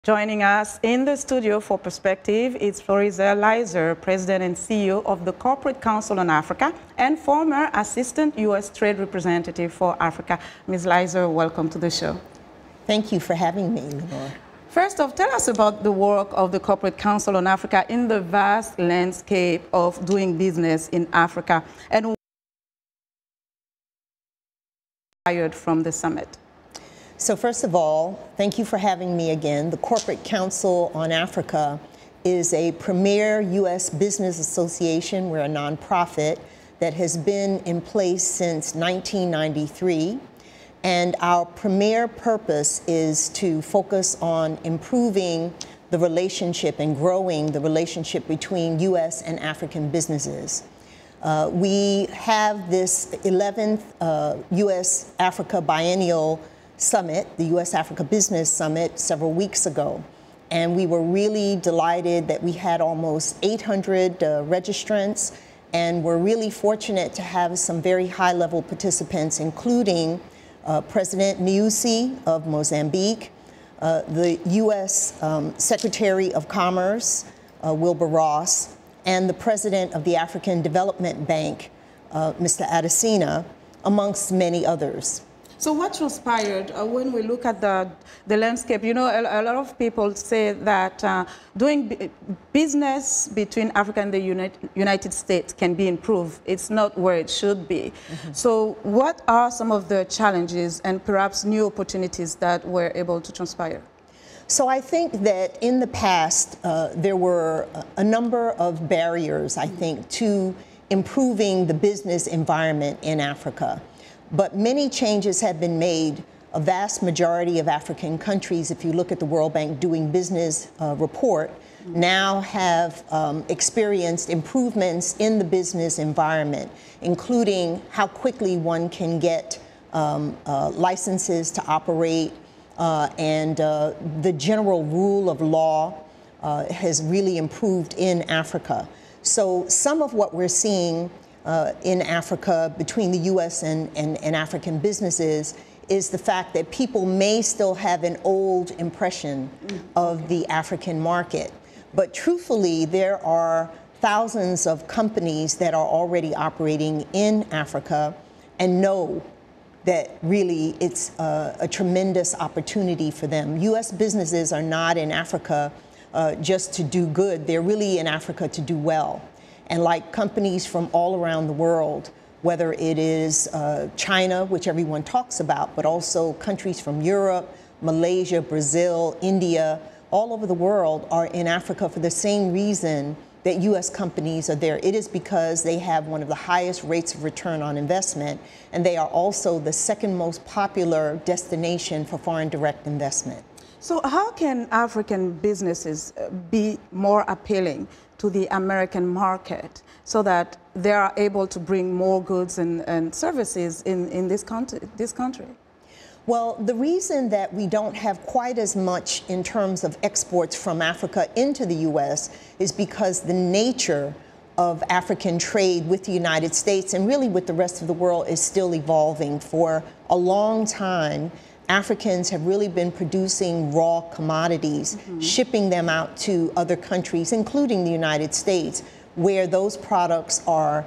Joining us in the studio for Perspective is Florizelle Liser, President and CEO of the Corporate Council on Africa and former Assistant U.S. Trade Representative for Africa. Ms. Liser, welcome to the show. Thank you for having me, Linord. First off, tell us about the work of the Corporate Council on Africa in the vast landscape of doing business in Africa and what inspired from the summit. So first of all, thank you for having me again. The Corporate Council on Africa is a premier U.S. business association. We're a nonprofit that has been in place since 1993. And our premier purpose is to focus on improving the relationship and growing the relationship between U.S. and African businesses. We have this 11th U.S.-Africa Biennial Summit, the U.S.-Africa Business Summit, several weeks ago. And we were really delighted that we had almost 800 registrants, and we're really fortunate to have some very high-level participants, including President Nyusi of Mozambique, the U.S. Secretary of Commerce, Wilbur Ross, and the President of the African Development Bank, Mr. Adesina, amongst many others. So what transpired when we look at the landscape? You know, a lot of people say that doing business between Africa and the United States can be improved. It's not where it should be. Mm-hmm. So what are some of the challenges and perhaps new opportunities that were able to transpire? So I think that in the past, there were a number of barriers, I think, to improving the business environment in Africa. But many changes have been made. A vast majority of African countries, if you look at the World Bank Doing Business report, now have experienced improvements in the business environment, including how quickly one can get licenses to operate, and the general rule of law has really improved in Africa. So some of what we're seeing in Africa between the U.S. and African businesses is the fact that people may still have an old impression of the African market. But truthfully, there are thousands of companies that are already operating in Africa and know that really it's a tremendous opportunity for them. U.S. businesses are not in Africa just to do good. They're really in Africa to do well. And like companies from all around the world, whether it is China, which everyone talks about, but also countries from Europe, Malaysia, Brazil, India, all over the world are in Africa for the same reason that U.S. companies are there. It is because they have one of the highest rates of return on investment, and they are also the second most popular destination for foreign direct investment. So how can African businesses be more appealing to the American market so that they are able to bring more goods and services in this country? Well, the reason that we don't have quite as much in terms of exports from Africa into the U.S. is because the nature of African trade with the United States and really with the rest of the world is still evolving. For a long time, Africans have really been producing raw commodities, shipping them out to other countries, including the United States, where those products are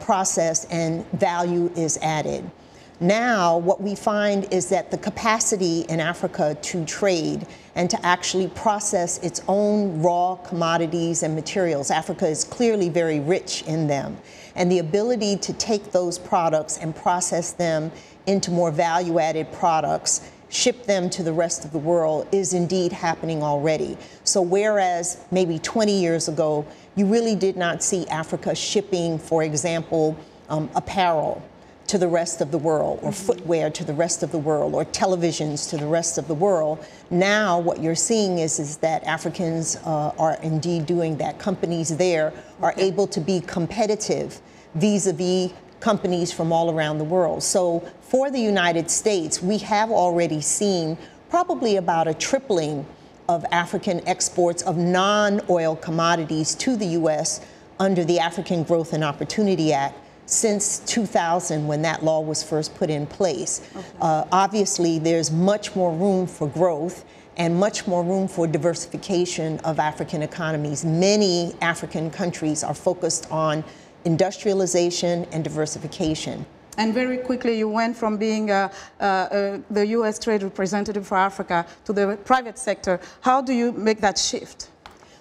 processed and value is added. Now, what we find is that the capacity in Africa to trade and to actually process its own raw commodities and materials, Africa is clearly very rich in them, and the ability to take those products and process them into more value-added products, ship them to the rest of the world is indeed happening already. So whereas maybe 20 years ago, you really did not see Africa shipping, for example, apparel to the rest of the world, or footwear to the rest of the world, or televisions to the rest of the world. Now what you're seeing is that Africans are indeed doing that. Companies there are able to be competitive vis-a-vis companies from all around the world. So for the United States, we have already seen probably about a tripling of African exports of non-oil commodities to the U.S. under the African Growth and Opportunity Act since 2000, when that law was first put in place. Obviously, there's much more room for growth, and much more room for diversification of African economies. Many African countries are focused on industrialization and diversification. And very quickly, you went from being the U.S. trade representative for Africa to the private sector. How do you make that shift?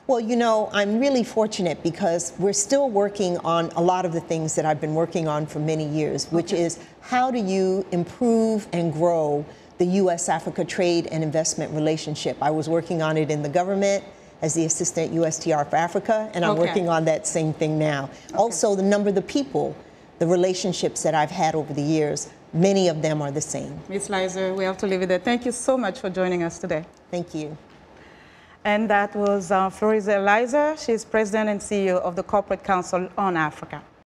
Well, you know, I'm really fortunate because we're still working on a lot of the things that I've been working on for many years, which is how do you improve and grow the U.S.-Africa trade and investment relationship. I was working on it in the government as the Assistant U.S. TR for Africa, and I'm working on that same thing now. Also, the number of the people, the relationships that I've had over the years, many of them are the same. Ms. Liser, we have to leave it there. Thank you so much for joining us today. Thank you. And that was Florizelle Liser. She's President and CEO of the Corporate Council on Africa.